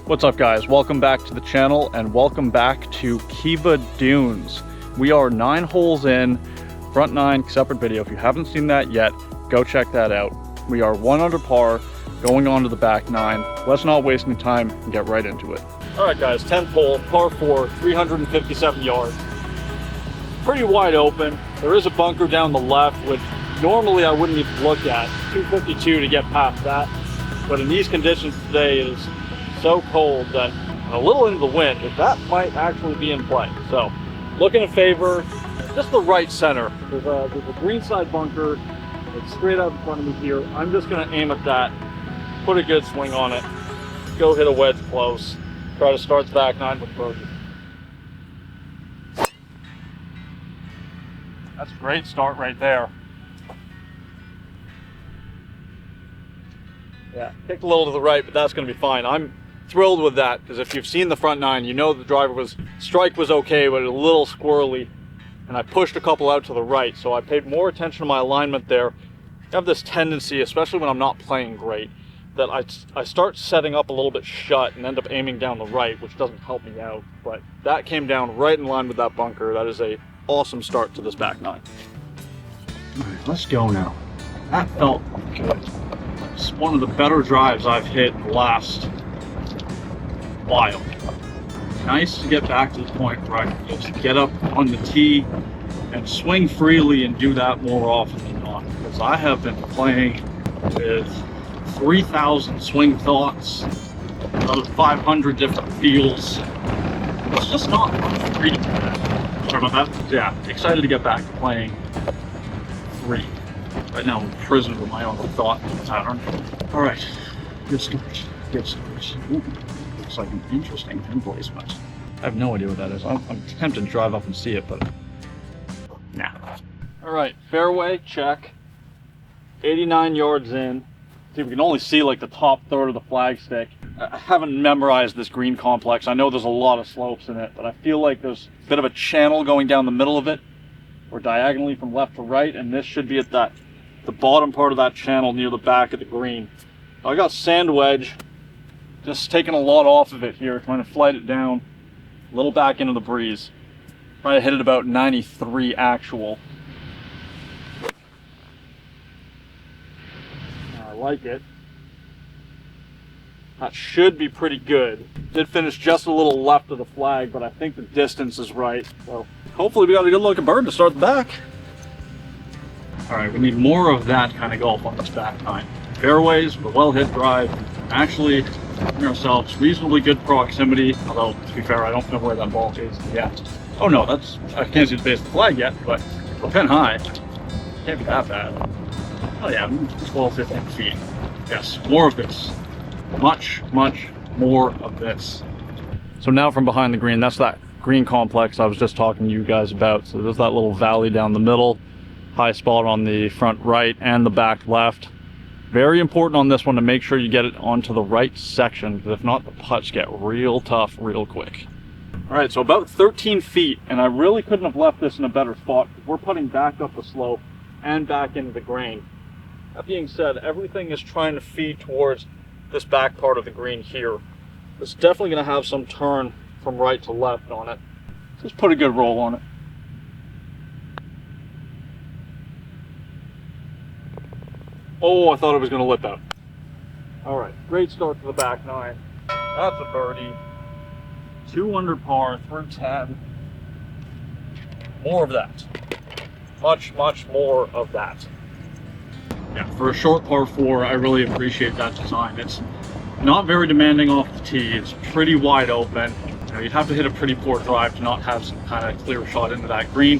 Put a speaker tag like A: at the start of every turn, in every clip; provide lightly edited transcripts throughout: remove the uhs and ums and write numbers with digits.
A: What's up guys, welcome back to the channel and welcome back to Kiva Dunes. We are 9 holes in, front 9, separate video. If you haven't seen that yet, go check that out. We are 1 under par, going on to the back 9. Let's not waste any time and get right into it. All right guys, 10th hole, par 4, 357 yards. Pretty wide open. There is a bunker down the left, which normally I wouldn't even look at. 252 to get past that. But in these conditions today, it is so cold that a little into the wind, that might actually be in play. So looking to favor just the right center. There's a green side bunker. It's straight out in front of me here. I'm just going to aim at that, put a good swing on it, go hit a wedge close, try to start the back 9 with bogey. That's a great start right there. Yeah, kicked a little to the right, but that's going to be fine. I'm thrilled with that because if you've seen the front 9, you know the strike was okay, but a little squirrely, and I pushed a couple out to the right, so I paid more attention to my alignment there. I have this tendency, especially when I'm not playing great, that I start setting up a little bit shut and end up aiming down the right, which doesn't help me out. But that came down right in line with that bunker. That is a awesome start to this back 9. All right, let's go now. That felt good. It's one of the better drives I've hit in the last while. Nice to get back to the point where I can just get up on the tee and swing freely and do that more often than not. Because I have been playing with 3,000 swing thoughts, another 500 different feels. It's just not free. Sorry about that. Yeah, excited to get back to playing free. Right now I'm in prison with my own thought pattern. All right, good start. Good start. Ooh, looks like an interesting pin placement. I have no idea what that is. I'm tempted to drive up and see it, but nah. All right, fairway check. 89 yards in. See, we can only see like the top third of the flagstick. I haven't memorized this green complex. I know there's a lot of slopes in it, but I feel like there's a bit of a channel going down the middle of it, or diagonally from left to right, and this should be at the bottom part of that channel near the back of the green. I got sand wedge, just taking a lot off of it here, trying to flight it down a little back into the breeze. Trying to hit it about 93 actual. I like it. That should be pretty good. Did finish just a little left of the flag, but I think the distance is right. So hopefully we got a good looking bird to start the back. All right, we need more of that kind of golf on this back 9. Fairways, a well hit drive. Actually, giving ourselves reasonably good proximity, although to be fair, I don't know where that ball is yet. Oh no, I can't see the base of the flag yet, but we're pin high. Can't be that bad. Oh yeah, 12, 15 feet. Yes, more of this. Much, much more of this. So now from behind the green, that's that green complex I was just talking to you guys about. So there's that little valley down the middle, high spot on the front right and the back left. Very important on this one to make sure you get it onto the right section, because if not, the putts get real tough real quick. All right, so about 13 feet, and I really couldn't have left this in a better spot. We're putting back up the slope and back into the grain. That being said, everything is trying to feed towards this back part of the green here. It's definitely going to have some turn from right to left on it. Just put a good roll on it. Oh, I thought it was going to lip out. All right, great start to the back 9. That's a birdie. 2 under par through 10. More of that. Much, much more of that. Yeah, for a short par 4, I really appreciate that design. It's not very demanding off the tee. It's pretty wide open. You know, you'd have to hit a pretty poor drive to not have some kind of clear shot into that green.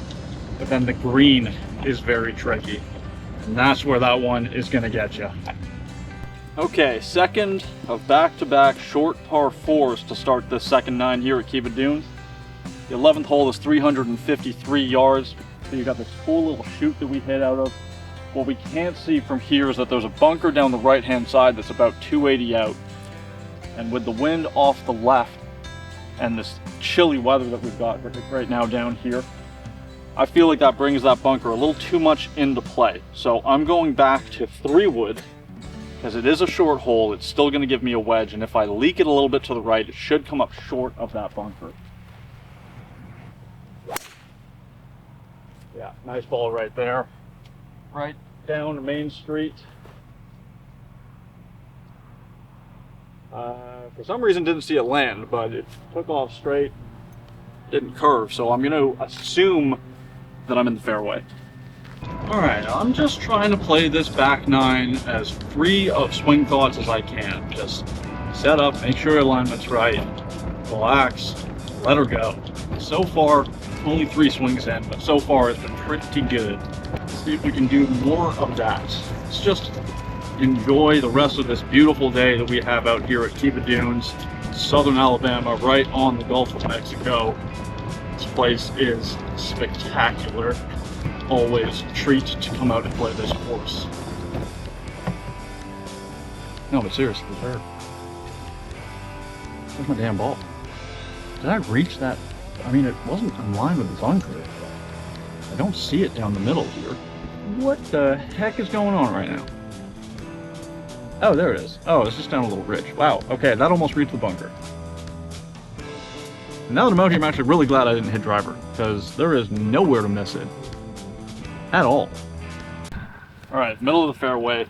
A: But then the green is very tricky. And that's where that one is going to get you. Okay, second of back-to-back short par 4s to start the second 9 here at Kiva Dunes. The 11th hole is 353 yards. So you got this cool little chute that we hit out of. What we can't see from here is that there's a bunker down the right-hand side that's about 280 out. And with the wind off the left and this chilly weather that we've got right now down here, I feel like that brings that bunker a little too much into play. So I'm going back to 3 wood because it is a short hole. It's still going to give me a wedge, and if I leak it a little bit to the right, it should come up short of that bunker. Yeah, nice ball right there. Right down to Main Street. For some reason didn't see it land, but it took off straight, didn't curve, so I'm going to assume that I'm in the fairway. Alright, I'm just trying to play this back nine as free of swing thoughts as I can. Just set up, make sure your alignment's right, relax, let her go. So far, only 3 swings in, but so far it's been pretty good. Let's see if we can do more of that. Let's just enjoy the rest of this beautiful day that we have out here at Kiva Dunes, southern Alabama, right on the Gulf of Mexico. This place is spectacular. Always a treat to come out and play this course. No, but seriously, where's my damn ball? Did I reach that? I mean, it wasn't in line with the bunker. I don't see it down the middle here. What the heck is going on right now? Oh, there it is. Oh, it's just down a little ridge. Wow, okay, that almost reached the bunker. And now that I'm out here, I'm actually really glad I didn't hit driver, because there is nowhere to miss it. At all. Alright, middle of the fairway.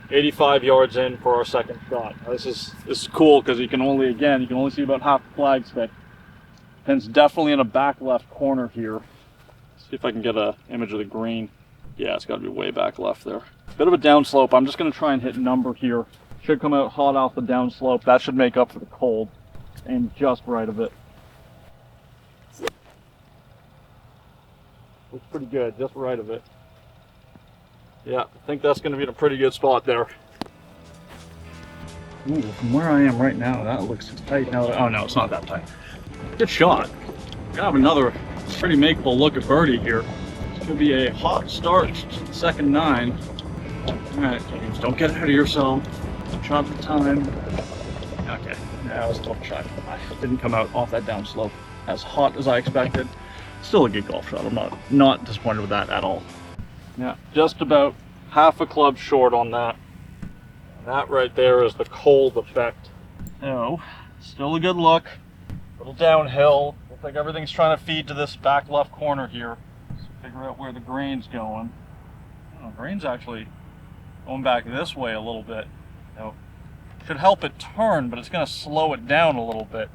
A: 85 yards in for our second shot. This is cool because you can only see about half the flag stick. And it's definitely in a back left corner here. Let's see if I can get an image of the green. Yeah, it's got to be way back left there. Bit of a downslope. I'm just going to try and hit number here. Should come out hot off the downslope. That should make up for the cold. And just right of it. Looks pretty good, just right of it. Yeah, I think that's going to be in a pretty good spot there. Ooh, from where I am right now, that looks tight. Now, oh no, it's not that tight. Good shot. Gonna have another pretty makeable look at birdie here. This could be a hot start to the second 9. Alright, James, don't get ahead of yourself. Shot the time. Okay, yeah, I was a little shy. I didn't come out off that downslope as hot as I expected. Still a good golf shot. I'm not disappointed with that at all. Yeah, just about half a club short on that. That right there is the cold effect. So, still a good look. A little downhill. Looks like everything's trying to feed to this back left corner here. Let's figure out where the grain's going. Oh, the grain's actually going back this way a little bit. So, should help it turn, but it's going to slow it down a little bit.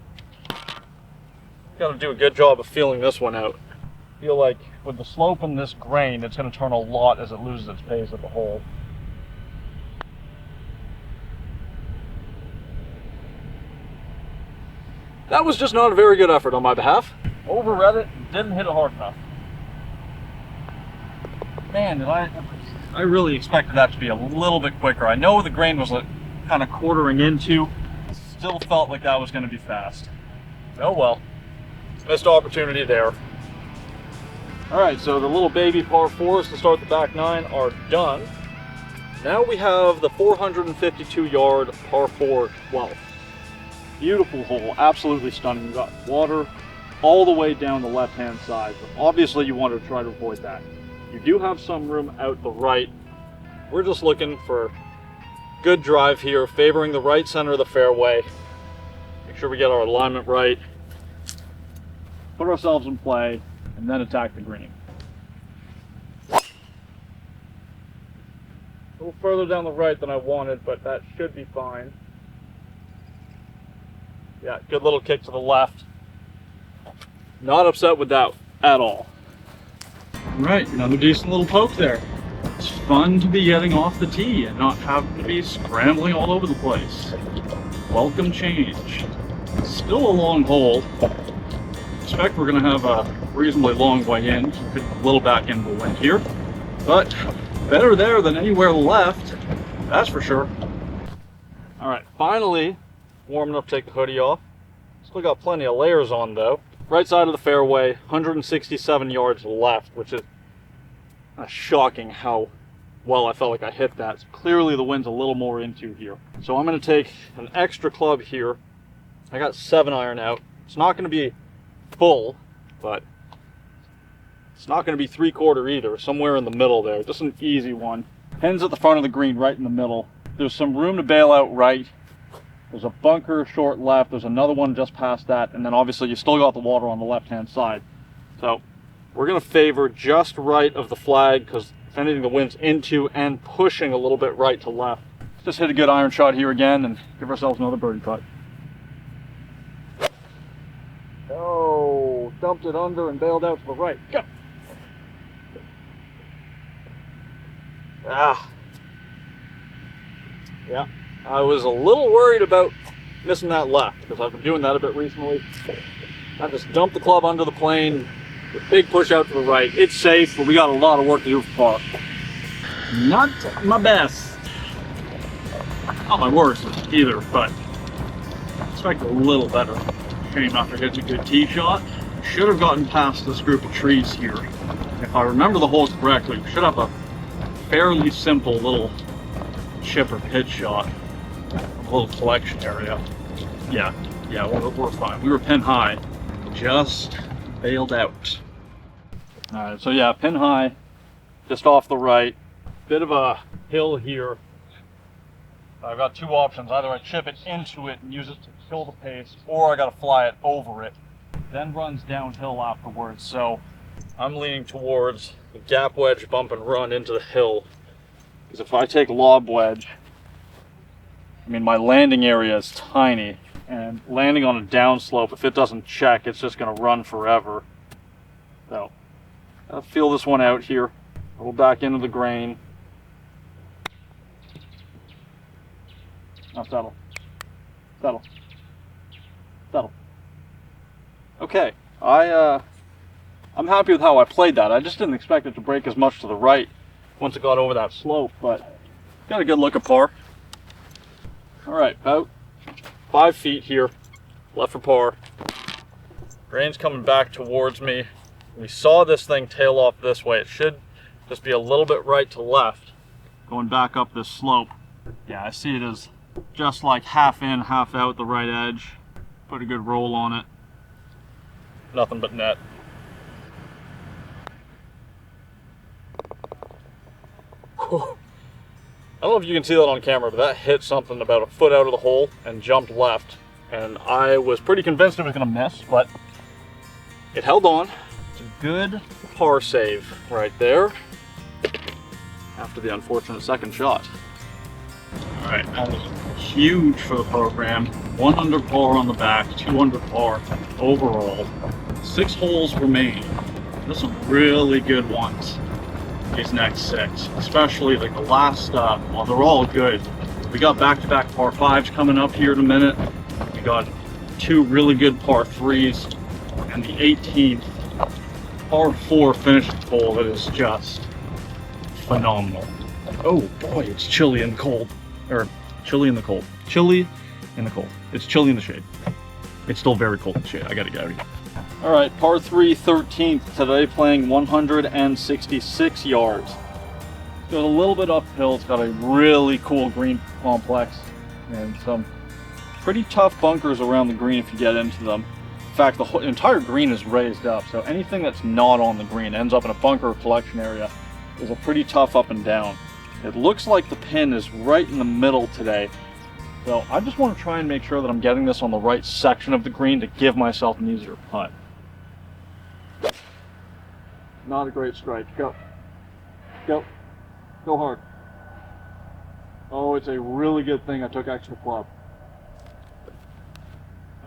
A: Got to do a good job of feeling this one out. I feel like with the slope in this grain, it's going to turn a lot as it loses its pace at the hole. That was just not a very good effort on my behalf. Overread it, didn't hit it hard enough. Man, did I really expected that to be a little bit quicker. I know the grain was like kind of quartering into. Still felt like that was going to be fast. Oh well. Missed opportunity there. Alright, so the little baby par 4s to start the back 9 are done. Now we have the 452 yard par 4 12th. Beautiful hole, absolutely stunning. We've got water all the way down the left hand side, but obviously you want to try to avoid that. You do have some room out the right. We're just looking for good drive here, favoring the right center of the fairway. Make sure we get our alignment right. Put ourselves in play, and then attack the green. A little further down the right than I wanted, but that should be fine. Yeah, good little kick to the left. Not upset with that at all. Right, another decent little poke there. It's fun to be getting off the tee and not having to be scrambling all over the place. Welcome change. Still a long hole. Expect we're going to have a reasonably long way in. A little back into the wind here, but better there than anywhere left, that's for sure. All right, finally warm enough to take the hoodie off. Still got plenty of layers on though. Right side of the fairway, 167 yards left, which is shocking how well I felt like I hit that. So clearly the wind's a little more into here. So I'm going to take an extra club here. I got 7-iron out. It's not going to be full, but it's not going to be 3/4 either. Somewhere in the middle there. Just an easy one. Pins at the front of the green, right in the middle. There's some room to bail out right. There's a bunker short left. There's another one just past that. And then obviously you still got the water on the left-hand side. So we're going to favor just right of the flag because if anything, the wind's into and pushing a little bit right to left. Just hit a good iron shot here again and give ourselves another birdie putt. Oh, dumped it under and bailed out to the right. Go. Ah. Yeah, I was a little worried about missing that left because I've been doing that a bit recently. I just dumped the club under the plane, with big push out to the right. It's safe, but we got a lot of work to do for par. Not my best. Not my worst either, but I expect a little better. Shame after hitting a good tee shot. Should have gotten past this group of trees here. If I remember the holes correctly, we should have a fairly simple little chip or pitch shot, a little collection area. Yeah, we're fine. We were pin high, just bailed out. All right, so yeah, pin high, just off the right. Bit of a hill here. I've got two options. Either I chip it into it and use it to kill the pace, or I got to fly it over it. Then runs downhill afterwards. So I'm leaning towards the gap wedge bump and run into the hill. Because if I take lob wedge, I mean, my landing area is tiny, and landing on a downslope, if it doesn't check, it's just going to run forever. So I'll feel this one out here. Roll back into the grain. Now settle. Settle. Settle. Okay, I'm happy with how I played that. I just didn't expect it to break as much to the right once it got over that slope, but got a good look at par. All right, about 5 feet here, left for par. Grain's coming back towards me. We saw this thing tail off this way. It should just be a little bit right to left, going back up this slope. Yeah, I see it as just like half in, half out the right edge. Put a good roll on it. Nothing but net. I don't know if you can see that on camera, but that hit something about a foot out of the hole and jumped left. And I was pretty convinced it was going to miss, but it held on. It's a good par save right there after the unfortunate second shot. All right, that was huge for the program. 1 under par on the back, 2 under par overall. 6 holes remain. There's some really good ones. These next 6, especially like the last well, they're all good. We got back-to-back par 5s coming up here in a minute. We got 2 really good par 3s, and the 18th par 4 finishing hole that is just phenomenal. Oh boy, it's chilly and cold, or chilly in the cold. Chilly in the cold. It's chilly in the shade. It's still very cold in the shade. I gotta get out of here. All right, par 3, 13th today, playing 166 yards. Got a little bit uphill. It's got a really cool green complex and some pretty tough bunkers around the green if you get into them. In fact, the whole entire green is raised up, so anything that's not on the green ends up in a bunker or collection area. Is a pretty tough up and down. It looks like the pin is right in the middle today. So I just want to try and make sure that I'm getting this on the right section of the green to give myself an easier putt. Not a great strike. Go. Go. Go hard. Oh, it's a really good thing I took extra club.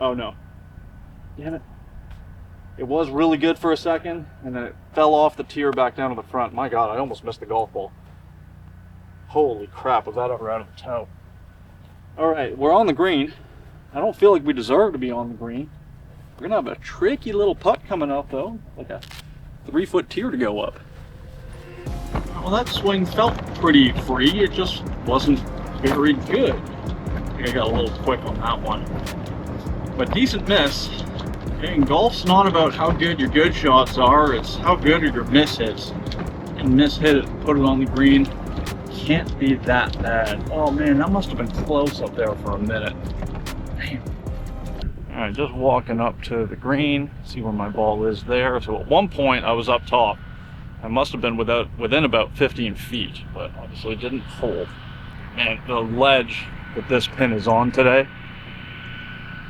A: Oh no. Damn it. It was really good for a second, and then it fell off the tier back down to the front. My God, I almost missed the golf ball. Holy crap, was that ever out of the toe? All right, we're on the green. I don't feel like we deserve to be on the green. We're gonna have a tricky little putt coming up though, like a 3-foot tier to go up. Well, that swing felt pretty free. It just wasn't very good. I think I got a little quick on that one. But decent miss. And golf's not about how good your good shots are, it's how good are your miss hits. And miss hit it, put it on the green. Can't be that bad. Oh man, that must have been close up there for a minute. Damn. Alright, just walking up to the green, see where my ball is there. So at one point I was up top. I must have been within about 15 feet, but obviously didn't hold. Man, the ledge that this pin is on today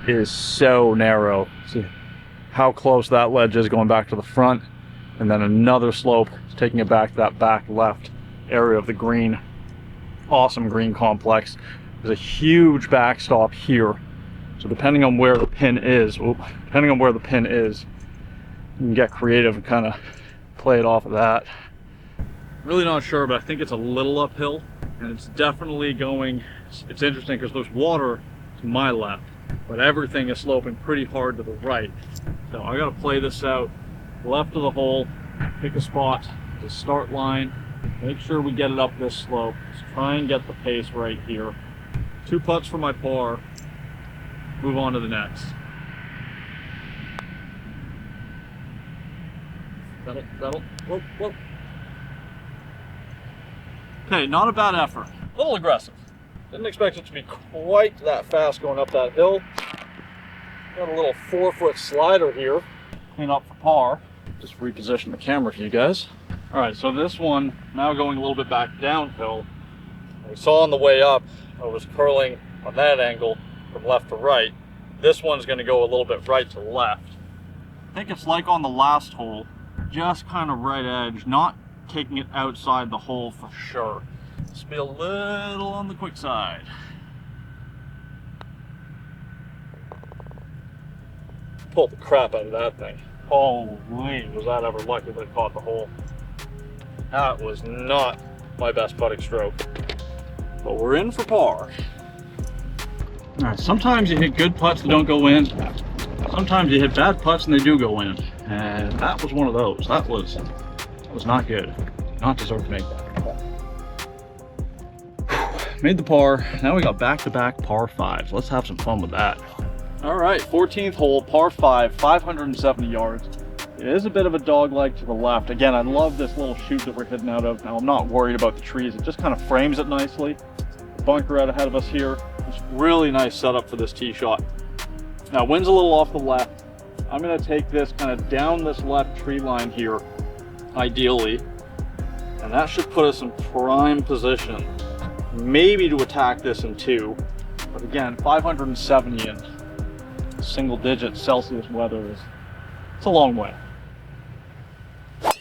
A: is so narrow. See how close that ledge is going back to the front, and then another slope taking it back to that back left area of the green. Awesome green complex. There's a huge backstop here, so depending on where the pin is, you can get creative and kind of play it off of that. Really not sure, but I think it's a little uphill, and it's definitely going. It's interesting because there's water to my left, but everything is sloping pretty hard to the right. So I gotta play this out. Left of the hole, pick a spot, the start line, make sure we get it up this slope. Just try and get the pace right here. 2 putts for my par, move on to the next. Settle, whoop, whoop. Okay, not a bad effort. A little aggressive. Didn't expect it to be quite that fast going up that hill. Got a little 4-foot slider here. Clean up for par. Just reposition the camera for you guys. All right, so this one now going a little bit back downhill. We saw on the way up, I was curling on that angle from left to right. This one's gonna go a little bit right to left. I think it's like on the last hole, just kind of right edge, not taking it outside the hole for sure. Just be a little on the quick side. Pulled the crap out of that thing. Holy, was that ever lucky that it caught the hole. That was not my best putting stroke. But we're in for par. All right, sometimes you hit good putts that don't go in. Sometimes you hit bad putts and they do go in. And that was one of those. That was not good. Not deserve to make that. Made the par. Now we got back-to-back par 5s. Let's have some fun with that. All right, 14th hole, par 5, 570 yards. It is a bit of a dog leg to the left. Again, I love this little chute that we're hitting out of. Now, I'm not worried about the trees. It just kind of frames it nicely. Bunker out ahead of us here. It's really nice setup for this tee shot. Now, wind's a little off the left. I'm gonna take this kind of down this left tree line here, ideally. And that should put us in prime position, maybe to attack this in 2. But again, 570 in single digit Celsius weather it's a long way. Okay,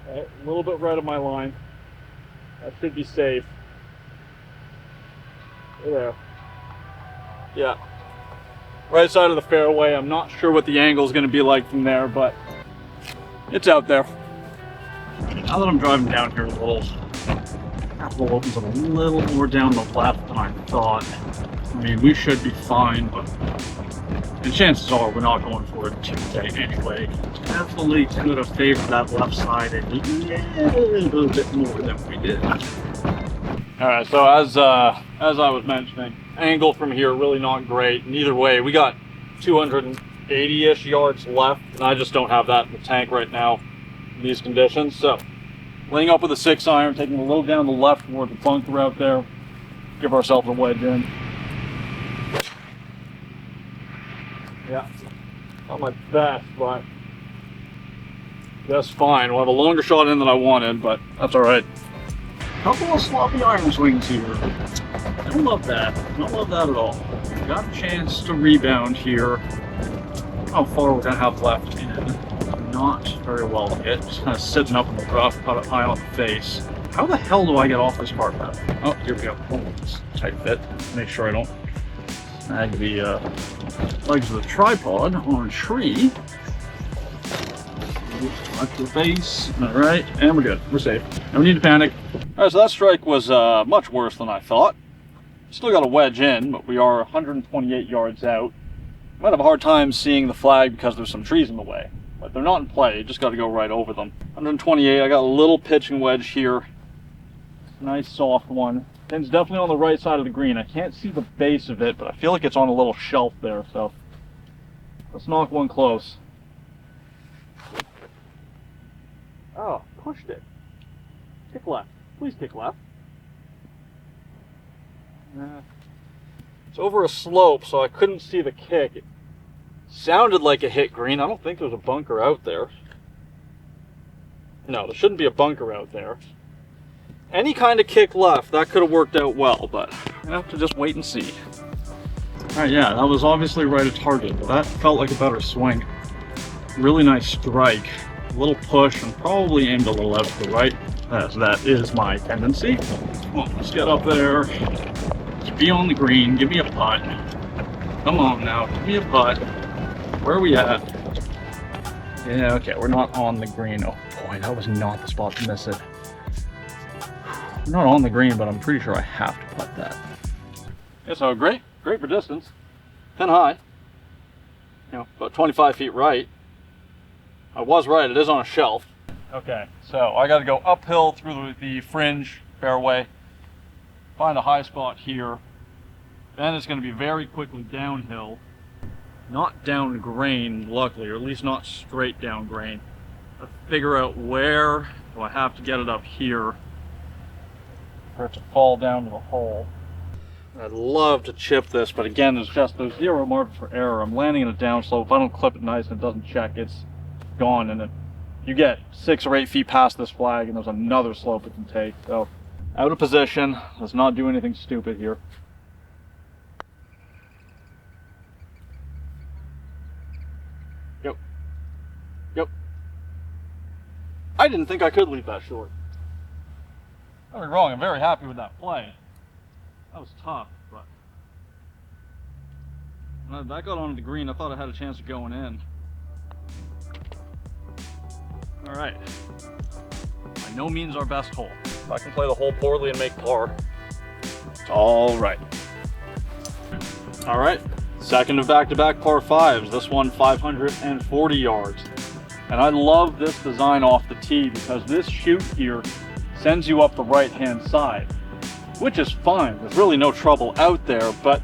A: a little bit right of my line. That should be safe. There. Yeah. Right side of the fairway. I'm not sure what the angle is going to be like from there, but it's out there. Now that I'm driving down here a little, that hole opens up a little more down the left than I thought. I mean, we should be fine, but and chances are we're not going for it today anyway. Definitely could have favored that left side a little bit more than we did. All right, so as I was mentioning, angle from here really not great. And either way, we got 280-ish yards left, and I just don't have that in the tank right now in these conditions. So, laying up with a 6-iron, taking a little down the left toward the bunker out there, give ourselves a wedge in. Yeah, not my best, but that's fine. We'll have a longer shot in than I wanted, but that's all right. Couple of sloppy iron swings here. Don't love that. Don't love that at all. Got a chance to rebound here. How far we're gonna have left in? Not very well hit. Just kind of sitting up in the rough, cut it high on the face. How the hell do I get off this cart path? Oh, here we go. Oh, just tight fit. Make sure I don't snag the legs of the tripod on a tree. Watch the face. All right, and we're good. We're safe. No need to panic. All right, so that strike was much worse than I thought. Still got a wedge in, but we are 128 yards out. Might have a hard time seeing the flag because there's some trees in the way, but they're not in play. You just got to go right over them. 128. I got a little pitching wedge here. Nice soft one. Pin's definitely on the right side of the green. I can't see the base of it, but I feel like it's on a little shelf there. So let's knock one close. Oh, pushed it. Kick left. Please kick left. It's over a slope, so I couldn't see the kick. It sounded like a hit green. I don't think there's a bunker out there. No, there shouldn't be a bunker out there. any kind of kick left, that could have worked out well, but I have to just wait and see. All right, yeah, that was obviously right at target, but that felt like a better swing. Really nice strike, a little push, and probably aimed a little out to the right, as that is my tendency. Well, let's get up there. Let's be on the green. Give me a putt. Come on now, give me a putt. Where are we at? Yeah, okay, we're not on the green. Oh boy, that was not the spot to miss it. We're not on the green, but I'm pretty sure I have to putt that. Yeah, so great for distance. Pin high. You know, about 25 feet right. I was right, it is on a shelf. Okay, so I got to go uphill through the fringe fairway, find a high spot here. Then it's going to be very quickly downhill. Not down grain, luckily, or at least not straight down grain. I'll figure out where do I have to get it up here for it to fall down to the hole. I'd love to chip this, but again, there's zero margin for error. I'm landing in a downslope. If I don't clip it nice and it doesn't check, it's gone. And you get 6 or 8 feet past this flag, and there's another slope it can take. So, out of position. Let's not do anything stupid here. Yep. I didn't think I could leave that short. Don't get me wrong, I'm very happy with that play. That was tough, but when that got onto the green, I thought I had a chance of going in. All right, by no means our best hole. If I can play the hole poorly and make par, it's all right. All right, second of back-to-back par 5s. This one 540 yards. And I love this design off the tee because this chute here sends you up the right-hand side, which is fine. There's really no trouble out there, but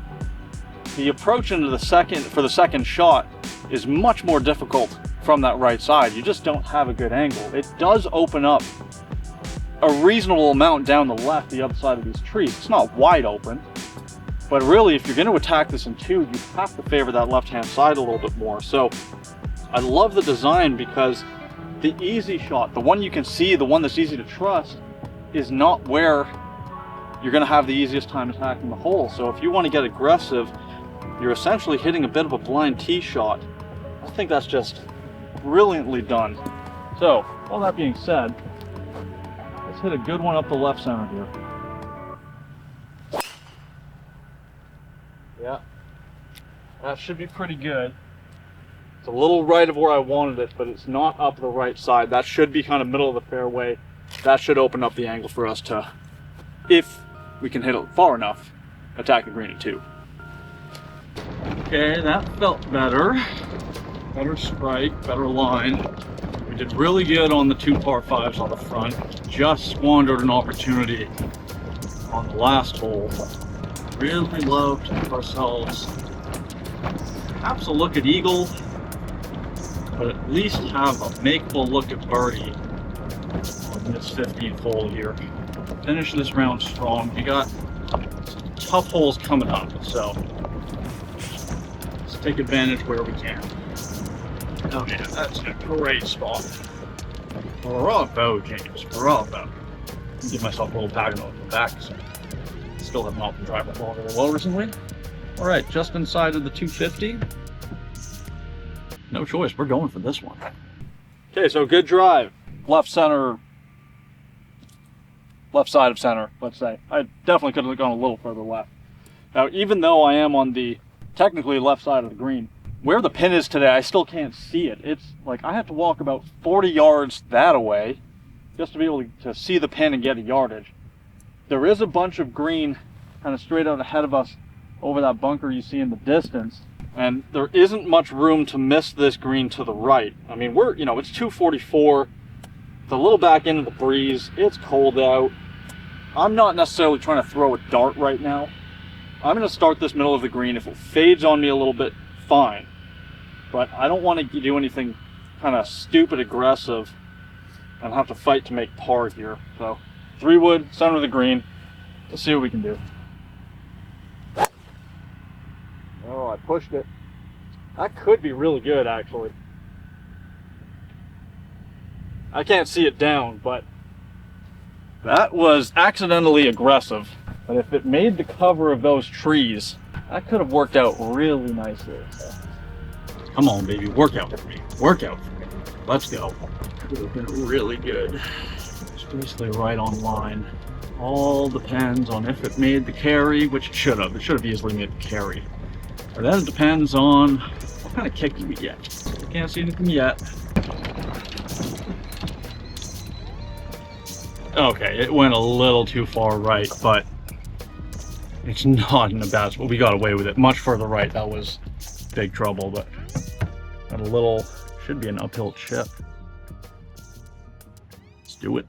A: the approach into the second shot is much more difficult from that right side. You just don't have a good angle. It does open up a reasonable amount down the left, the other side of these trees. It's not wide open, but really, if you're going to attack this in 2, you have to favor that left-hand side a little bit more. So I love the design because the easy shot, the one you can see, the one that's easy to trust, is not where you're going to have the easiest time attacking the hole. So if you want to get aggressive, you're essentially hitting a bit of a blind tee shot. I think that's just brilliantly done. So, all that being said, let's hit a good one up the left center here. Yeah, that should be pretty good. It's a little right of where I wanted it, but it's not up the right side. That should be kind of middle of the fairway. That should open up the angle for us to, if we can hit it far enough, attack the green at 2. Okay, that felt better. Better strike, better line. We did really good on the 2 par 5s on the front. Just squandered an opportunity on the last hole. Really love to give ourselves perhaps a look at eagle, but at least have a makeable look at birdie on this 15th hole here. Finish this round strong. You got tough holes coming up, so let's take advantage where we can. Oh yeah, that's a great spot. Bravo, James. Bravo. Give myself a little pat on the back. So still have not been driving the ball very well recently. All right, just inside of the 250. No choice, we're going for this one. Okay, so good drive. Left center, left side of center, let's say. I definitely could have gone a little further left. Now, even though I am on the technically left side of the green, where the pin is today, I still can't see it. It's like I have to walk about 40 yards that away just to be able to see the pin and get a yardage. There is a bunch of green kind of straight out ahead of us over that bunker you see in the distance, and there isn't much room to miss this green to the right. I mean, it's 244. It's a little back into the breeze. It's cold out. I'm not necessarily trying to throw a dart right now. I'm going to start this middle of the green. If it fades on me a little bit, fine. But I don't want to do anything kind of stupid aggressive and have to fight to make par here. So 3-wood, center of the green. Let's see what we can do. Oh, I pushed it. That could be really good, actually. I can't see it down, but That was accidentally aggressive, but if it made the cover of those trees, that could have worked out really nicely. So. Come on, baby, work out for me. Work out for me. Let's go. Would have been really good. It's basically right on line. All depends on if it made the carry, which it should have. It should have easily made the carry. But then it depends on what kind of kick we get. I can't see anything yet. Okay, it went a little too far right, but it's not in a bad spot. We got away with it. Much further right, that was big trouble, but got a little, should be an uphill chip. Let's do it.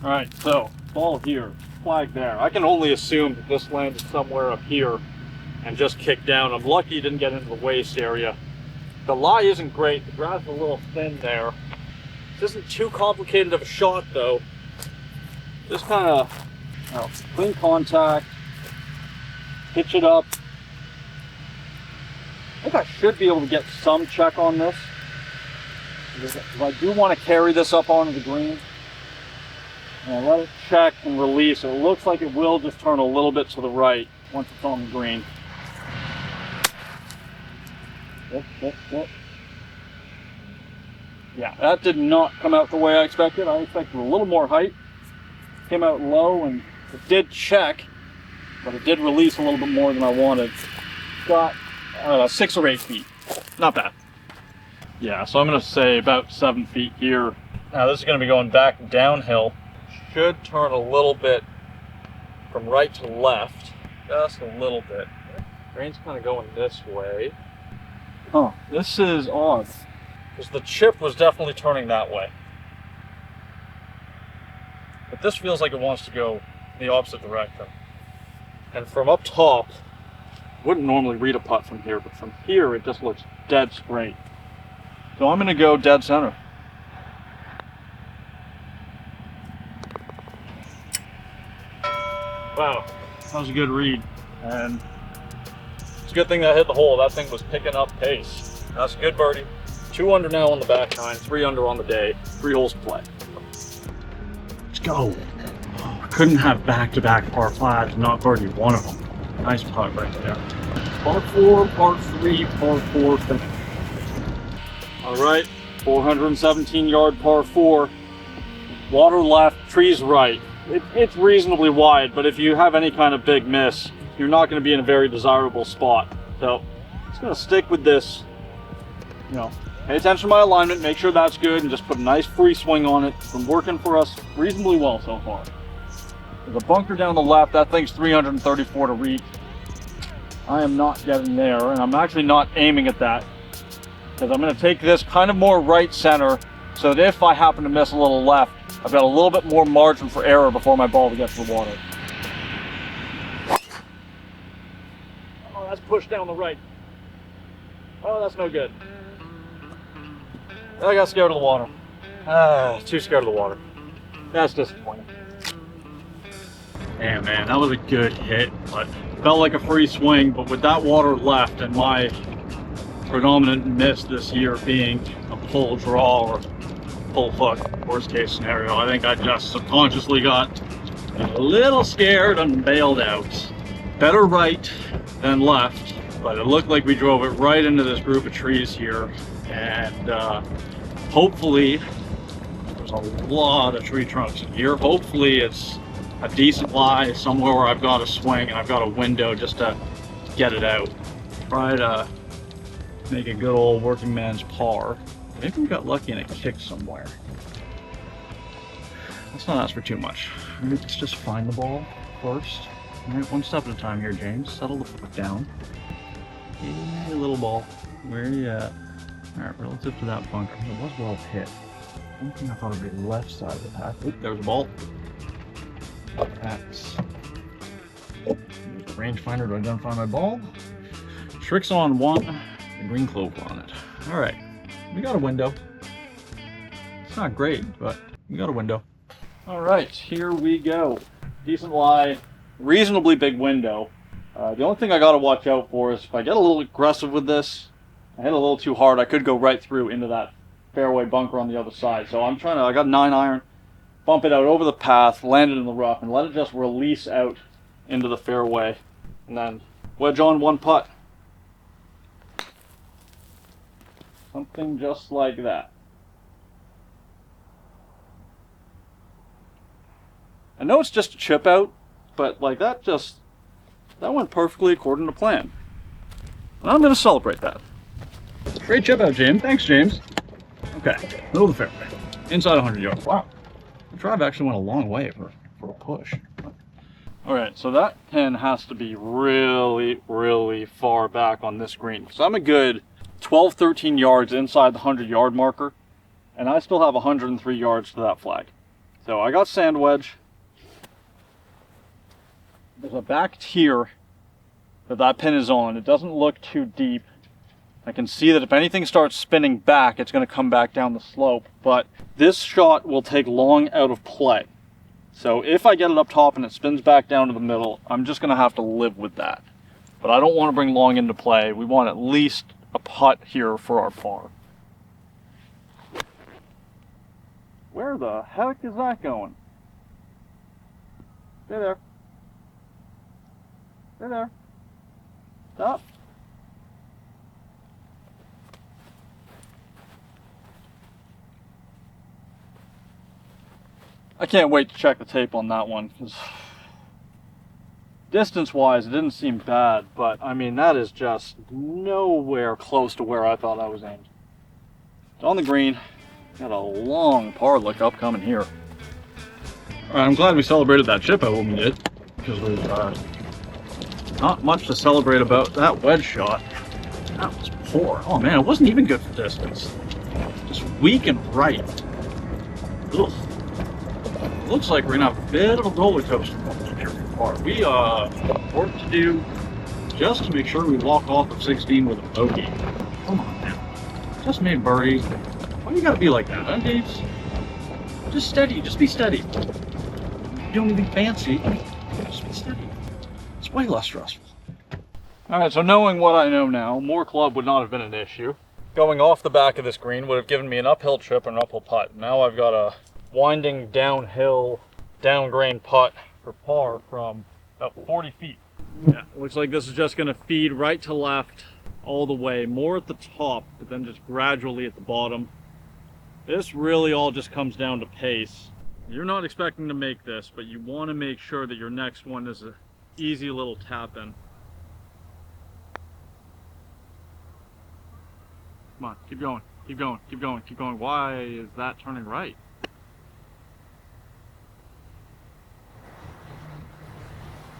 A: All right, so ball here, flag there. I can only assume that this landed somewhere up here and just kicked down. I'm lucky it didn't get into the waist area. The lie isn't great. The grass is a little thin there. This isn't too complicated of a shot though. Just kind of clean contact, pitch it up. I think I should be able to get some check on this. Because I do want to carry this up onto the green. And let it check and release. It looks like it will just turn a little bit to the right once it's on the green. Yep. Yeah, that did not come out the way I expected. I expected a little more height. Came out low and it did check, but it did release a little bit more than I wanted. Got 6 or 8 feet. Not bad. Yeah, so I'm going to say about 7 feet here. Now this is going to be going back downhill. Should turn a little bit from right to left. Just a little bit. Grain's kind of going this way. Huh, this is odd. Because the chip was definitely turning that way. But this feels like it wants to go in the opposite direction. And from up top, wouldn't normally read a putt from here, but from here it just looks dead straight. So I'm going to go dead center. Wow, that was a good read. And it's a good thing that I hit the hole. That thing was picking up pace. That's a good birdie. 2 under now on the back nine, 3 under on the day, 3 holes to play. Let's go. Oh, I couldn't have back-to-back par 5s and not birdie one of them. Nice putt right there. Par 4, par 3, par 4 finish. All right, 417-yard par 4. Water left, trees right. It's reasonably wide, but if you have any kind of big miss, you're not going to be in a very desirable spot. So I'm just going to stick with this. You know, pay attention to my alignment, make sure that's good, and just put a nice free swing on it. It's been working for us reasonably well so far. There's a bunker down the left. That thing's 334 to reach. I am not getting there, and I'm actually not aiming at that because I'm going to take this kind of more right center so that if I happen to miss a little left, I've got a little bit more margin for error before my ball gets to the water. Oh, that's pushed down the right. Oh, that's no good. I got scared of the water. Too scared of the water. That's disappointing. Damn, man, that was a good hit, but felt like a free swing. But with that water left and my predominant miss this year being a pull draw or full hook, worst case scenario, I think I just subconsciously got a little scared and bailed out. Better right than left, but it looked like we drove it right into this group of trees here, and hopefully there's a lot of tree trunks in here. Hopefully it's a decent lie somewhere where I've got a swing and I've got a window just to get it out. Try to make a good old working man's par. Maybe we got lucky and it kicked somewhere. Let's not ask for too much. Let's just find the ball first. All right, one step at a time here, James. Settle the foot down. Hey, little ball. Where are you at? All right, relative to that bunker, it was well hit. One thing I thought would be the left side of the path. Oop, there's a ball. That's the rangefinder to identify my ball. Tricks on one, the green clover on it. All right, we got a window. It's not great, but we got a window. All right, here we go. Decent lie, reasonably big window. The only thing I got to watch out for is if I get a little aggressive with this, I hit a little too hard, I could go right through into that fairway bunker on the other side. So I'm trying to, I got 9 iron, bump it out over the path, land it in the rough, and let it just release out into the fairway. And then wedge on one putt. Something just like that. I know it's just a chip out, but like that went perfectly according to plan. And I'm going to celebrate that. Great chip out, James. Thanks, James. Okay, middle of the fairway. Inside 100 yards. Wow. The drive actually went a long way for a push. Alright, so that pin has to be really, really far back on this green. So I'm a good 12, 13 yards inside the 100-yard marker, and I still have 103 yards to that flag. So I got sand wedge. There's a back tier that pin is on. It doesn't look too deep. I can see that if anything starts spinning back, it's going to come back down the slope. But this shot will take long out of play. So if I get it up top and it spins back down to the middle, I'm just going to have to live with that. But I don't want to bring long into play. We want at least a putt here for our par. Where the heck is that going? Stay there. Stay there. Stop. I can't wait to check the tape on that one, because distance-wise it didn't seem bad, but I mean that is just nowhere close to where I thought I was aimed. It's on the green. Got a long par look up coming here. Alright, I'm glad we celebrated that chip out when we did, because there's not much to celebrate about that wedge shot. That was poor. Oh man, it wasn't even good for distance. Just weak and right. Ugh. Looks like we're gonna have a bit of a roller coaster here for par. We work to do just to make sure we walk off of 16 with a bogey. Come on now. Just made birdie. Why you gotta be like that, huh, Daves? Just steady, just be steady. You don't anything fancy. Just be steady. It's way less stressful. Alright, so knowing what I know now, more club would not have been an issue. Going off the back of this green would have given me an uphill chip and an uphill putt. Now I've got a winding downhill, downgrain putt for par from about 40 feet. Yeah, looks like this is just going to feed right to left all the way, more at the top, but then just gradually at the bottom. This really all just comes down to pace. You're not expecting to make this, but you want to make sure that your next one is an easy little tap in. Come on, keep going, keep going, keep going, keep going. Why is that turning right?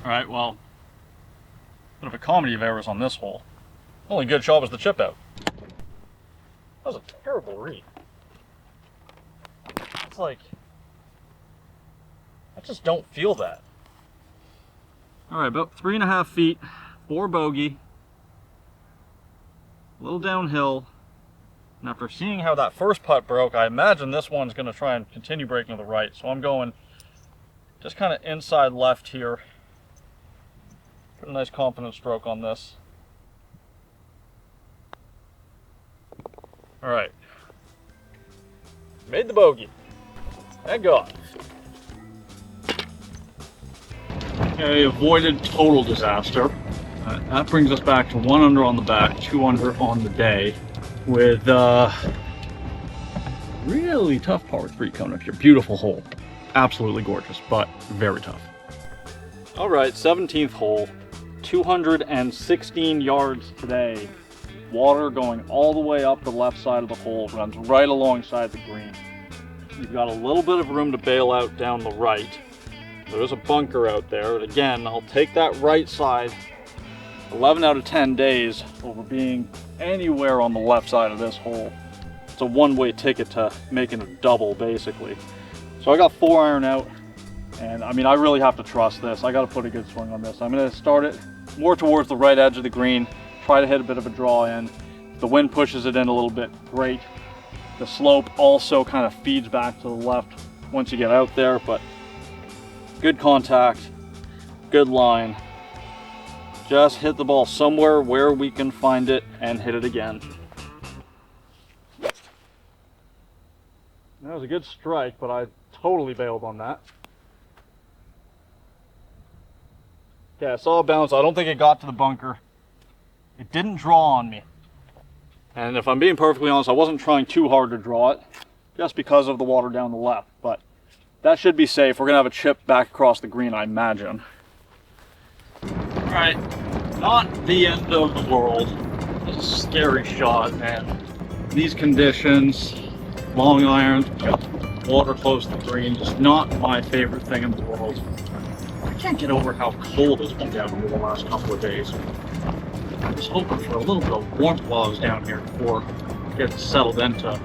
A: Alright, well, bit of a comedy of errors on this hole. Only good shot was the chip out. That was a terrible read. It's like, I just don't feel that. Alright, about 3.5 feet, 4 bogey, a little downhill. And after seeing how that first putt broke, I imagine this one's going to try and continue breaking to the right. So I'm going just kind of inside left here. Put a nice confident stroke on this. Alright. Made the bogey. Thank God. Okay, avoided total disaster. That brings us back to 1 under on the back, 2 under on the day, with really tough par 3 coming up here. Beautiful hole. Absolutely gorgeous, but very tough. Alright, 17th hole. 216 yards today. Water going all the way up the left side of the hole, runs right alongside the green. You've got a little bit of room to bail out down the right. There's a bunker out there, and again, I'll take that right side 11 out of 10 days over being anywhere on the left side of this hole. It's a one-way ticket to making a double, basically. So I got 4 iron out, and I mean, I really have to trust this. I got to put a good swing on this. I'm going to start it more towards the right edge of the green, try to hit a bit of a draw in. If the wind pushes it in a little bit, great. The slope also kind of feeds back to the left once you get out there, but good contact, good line. Just hit the ball somewhere where we can find it and hit it again. That was a good strike, but I totally bailed on that. Yeah, I saw a bounce. I don't think it got to the bunker. It didn't draw on me. And if I'm being perfectly honest, I wasn't trying too hard to draw it, just because of the water down the left. But that should be safe. We're gonna have a chip back across the green, I imagine. All right, not the end of the world. It's a scary shot, man. These conditions, long irons, water close to the green, just not my favorite thing in the world. I can't get over how cold it's been down here the last couple of days. I was hoping for a little bit of warmth while I was down here before getting settled into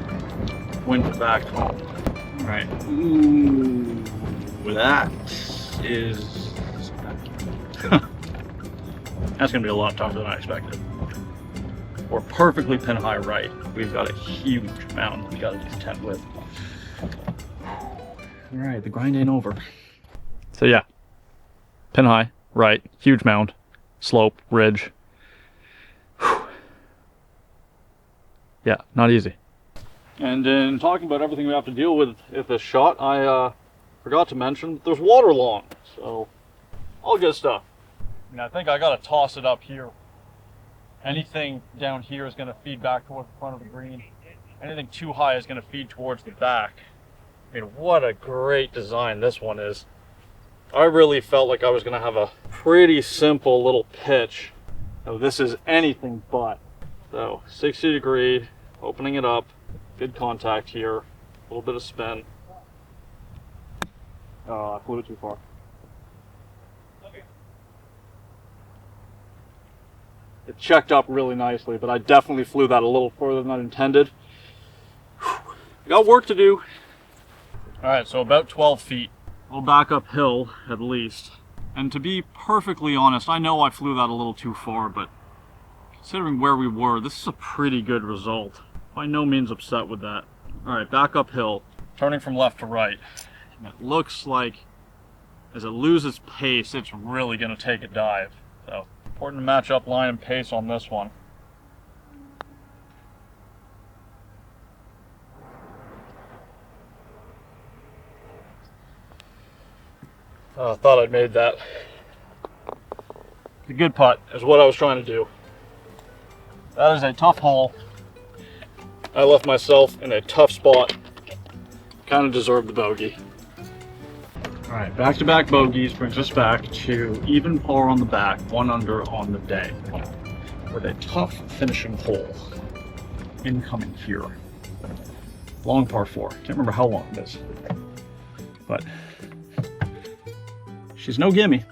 A: winter back home. All right, ooh, that is, that's gonna be a lot tougher than I expected. We're perfectly pin high right. We've got a huge mound we gotta contend with. All right, the grind ain't over. So yeah, pin high, right, huge mound, slope, ridge. Whew. Yeah, not easy. And in talking about everything we have to deal with at this shot, I forgot to mention there's water along, so all good stuff. I mean, I think I gotta toss it up here. Anything down here is gonna feed back towards the front of the green. Anything too high is gonna feed towards the back. I mean, what a great design this one is. I really felt like I was gonna have a pretty simple little pitch. Now, this is anything but. So 60 degree, opening it up, good contact here, a little bit of spin. I flew it too far. It checked up really nicely, but I definitely flew that a little further than I intended. Whew. Got work to do. All right, so about 12 feet. We'll back uphill at least. And to be perfectly honest, I know I flew that a little too far, but considering where we were, this is a pretty good result. By no means upset with that. All right, back uphill, turning from left to right. And it looks like as it loses pace, it's really gonna take a dive. So important to match up line and pace on this one. I thought I'd made that. The good putt is what I was trying to do. That is a tough hole. I left myself in a tough spot. Kind of deserved the bogey. All right, back-to-back bogeys brings us back to even par on the back, 1 under on the day, with a tough finishing hole incoming here. Long par 4. Can't remember how long it is, but she's no gimme.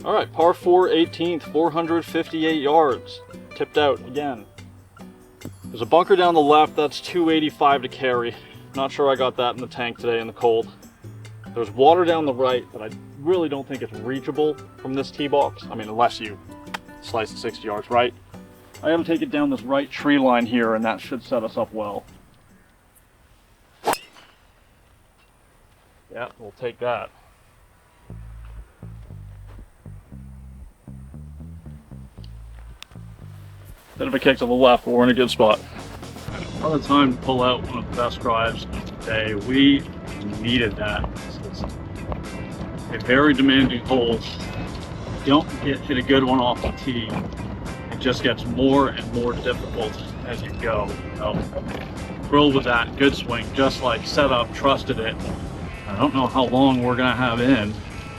A: All right, par 4, 18th, 458 yards. Tipped out again. There's a bunker down the left, that's 285 to carry. Not sure I got that in the tank today in the cold. There's water down the right, but I really don't think it's reachable from this tee box. I mean, unless you slice it 60 yards right. I gotta take it down this right tree line here, and that should set us up well. Yeah, we'll take that. Bit of a kick to the left, but we're in a good spot. Another time to pull out one of the best drives today. We needed that. This is a very demanding hole. Don't hit a good one off the tee. It just gets more and more difficult as you go. So, thrilled with that. Good swing, just like set up, trusted it. I don't know how long we're gonna have in.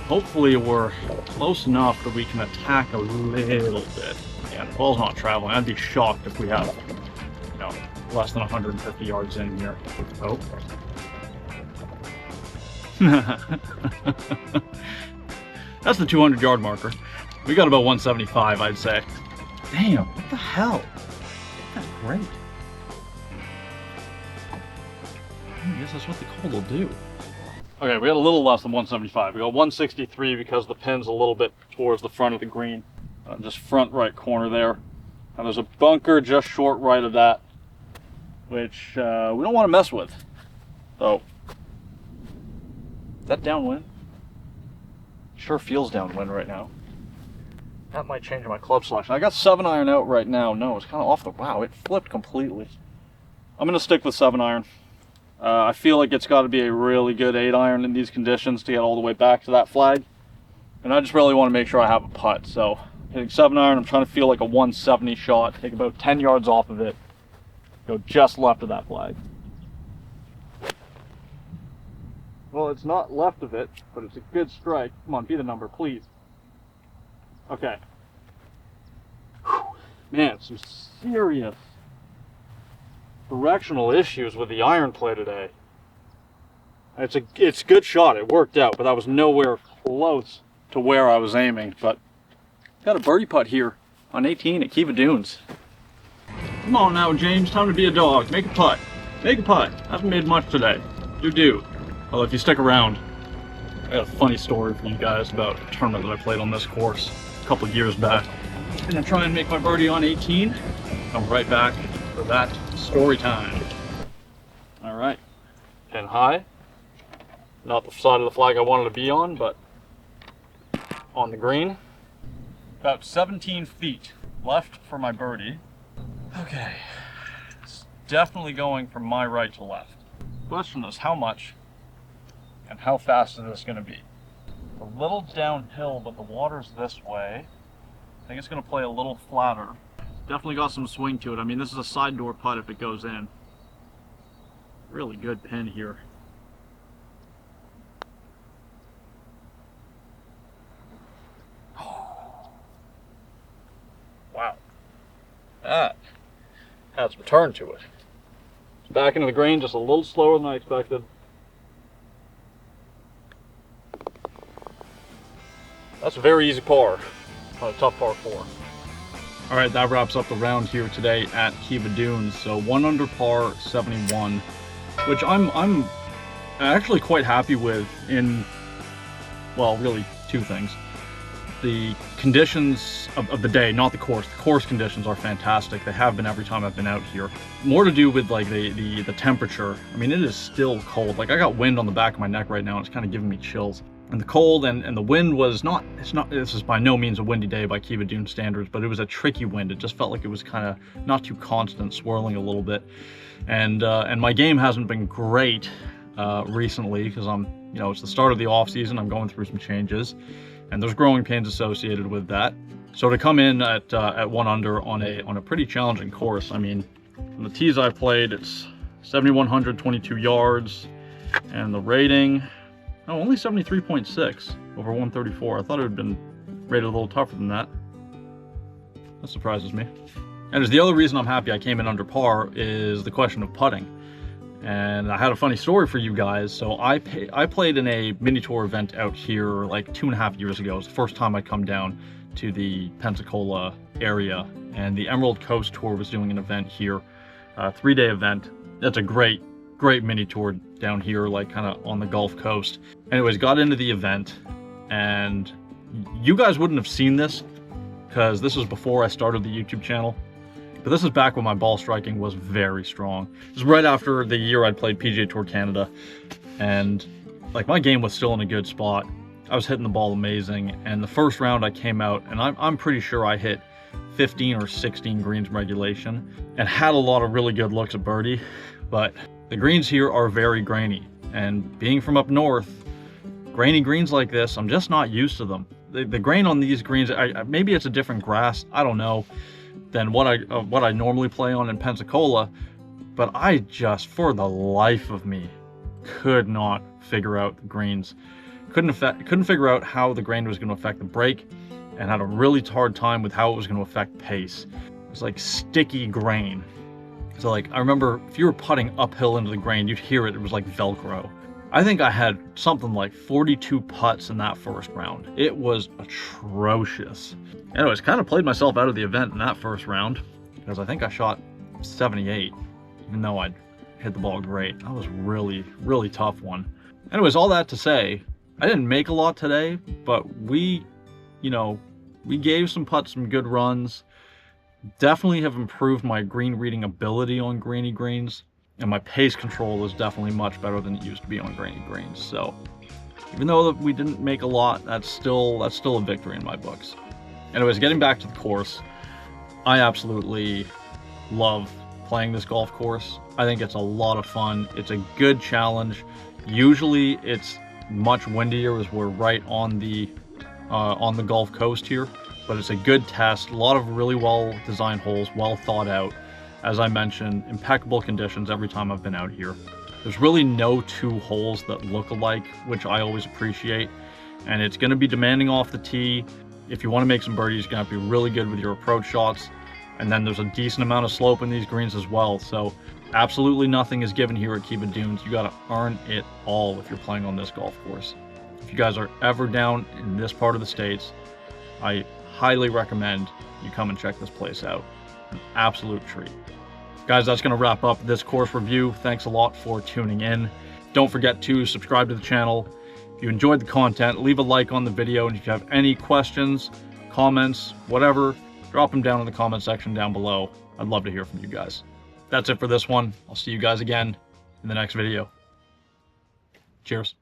A: Hopefully we're close enough that we can attack a little bit. Yeah, the ball's not traveling. I'd be shocked if we have, you know, less than 150 yards in here. Oh. That's the 200-yard marker. We got about 175, I'd say. Damn, what the hell? That's great. I guess that's what the cold will do. Okay, we got a little less than 175. We got 163 because the pin's a little bit towards the front of the green. Just front right corner there. And there's a bunker just short right of that, which we don't want to mess with. So, is that downwind? Sure feels downwind right now. That might change my club selection. I got 7-iron out right now. No, it's kind of off the, wow, it flipped completely. I'm going to stick with 7-iron. I feel like it's got to be a really good 8-iron in these conditions to get all the way back to that flag. And I just really want to make sure I have a putt. So hitting 7-iron, I'm trying to feel like a 170 shot, take about 10 yards off of it, go just left of that flag. Well, it's not left of it, but it's a good strike. Come on, be the number, please. Okay. Whew. Man, some serious directional issues with the iron play today. It's a good shot. It worked out, but that was nowhere close to where I was aiming. But got a birdie putt here on 18 at Kiva Dunes. Come on now, James. Time to be a dog. Make a putt. Make a putt. I haven't made much today. Do. Well, if you stick around, I got a funny story for you guys about a tournament that I played on this course a couple of years back. I'm gonna try and make my birdie on 18. Come right back for that story time. All right, pin high. Not the side of the flag I wanted to be on, but on the green. About 17 feet left for my birdie. Okay, it's definitely going from my right to left. Question is how much and how fast is this going to be? A little downhill, but the water's this way. I think it's going to play a little flatter. Definitely got some swing to it. I mean, this is a side door putt if it goes in. Really good pin here. Wow. That has some turn to it. It's back into the green just a little slower than I expected. That's a very easy par on a tough par 4. All right, that wraps up the round here today at Kiva Dunes. So 1 under par, 71, which I'm actually quite happy with in, well, really 2 things. The conditions of the day, not the course. The course conditions are fantastic. They have been every time I've been out here. More to do with like the temperature. I mean, it is still cold. Like I got wind on the back of my neck right now, and it's kind of giving me chills. And the cold and the wind was not, this is by no means a windy day by Kiva Dune standards, but it was a tricky wind. It just felt like it was kind of not too constant, swirling a little bit. And my game hasn't been great recently because it's the start of the off season. I'm going through some changes and there's growing pains associated with that. So to come in at 1 under on a pretty challenging course, I mean, from the tees I've played, it's 7,122 yards and the rating, oh, only 73.6 over 134. I thought it had been rated a little tougher than that. That surprises me. And as the other reason I'm happy I came in under par is the question of putting. And I had a funny story for you guys. So I played in a mini tour event out here like 2.5 years ago. It was the first time I'd come down to the Pensacola area. And the Emerald Coast Tour was doing an event here, a 3-day event. That's a great mini tour down here, like kind of on the Gulf Coast. Anyways, got into the event, and you guys wouldn't have seen this because this was before I started the YouTube channel. But this is back when my ball striking was very strong. This was right after the year I'd played PGA Tour Canada, and like my game was still in a good spot. I was hitting the ball amazing, and the first round I came out, and I'm pretty sure I hit 15 or 16 greens regulation, and had a lot of really good looks at birdie, but the greens here are very grainy, and being from up north, grainy greens like this, I'm just not used to them. The grain on these greens, maybe it's a different grass, I don't know, than what I normally play on in Pensacola, but I just, for the life of me, could not figure out the greens. Couldn't figure out how the grain was going to affect the break, and had a really hard time with how it was going to affect pace. It was like sticky grain. So like, I remember if you were putting uphill into the grain, you'd hear it, it was like Velcro. I think I had something like 42 putts in that first round. It was atrocious. Anyways, kind of played myself out of the event in that first round because I think I shot 78, even though I'd hit the ball great. That was really tough one. Anyways, all that to say, I didn't make a lot today, but we gave some putts some good runs. Definitely have improved my green reading ability on grainy greens, and my pace control is definitely much better than it used to be on grainy greens. So even though we didn't make a lot, that's still a victory in my books. Anyways, getting back to the course, I absolutely love
B: playing this golf course. I think it's a lot of fun. It's a good challenge. Usually it's much windier as we're right on the Gulf Coast here, but it's a good test. A lot of really well designed holes, well thought out. As I mentioned, impeccable conditions every time I've been out here. There's really no two holes that look alike, which I always appreciate. And it's going to be demanding off the tee. If you want to make some birdies, you're going to have to be really good with your approach shots. And then there's a decent amount of slope in these greens as well. So absolutely nothing is given here at Kiva Dunes. You got to earn it all if you're playing on this golf course. If you guys are ever down in this part of the States, I highly recommend you come and check this place out. An absolute treat. Guys, that's going to wrap up this course review. Thanks a lot for tuning in. Don't forget to subscribe to the channel. If you enjoyed the content, leave a like on the video, and if you have any questions, comments, whatever, drop them down in the comment section down below. I'd love to hear from you guys. That's it for this one. I'll see you guys again in the next video. Cheers.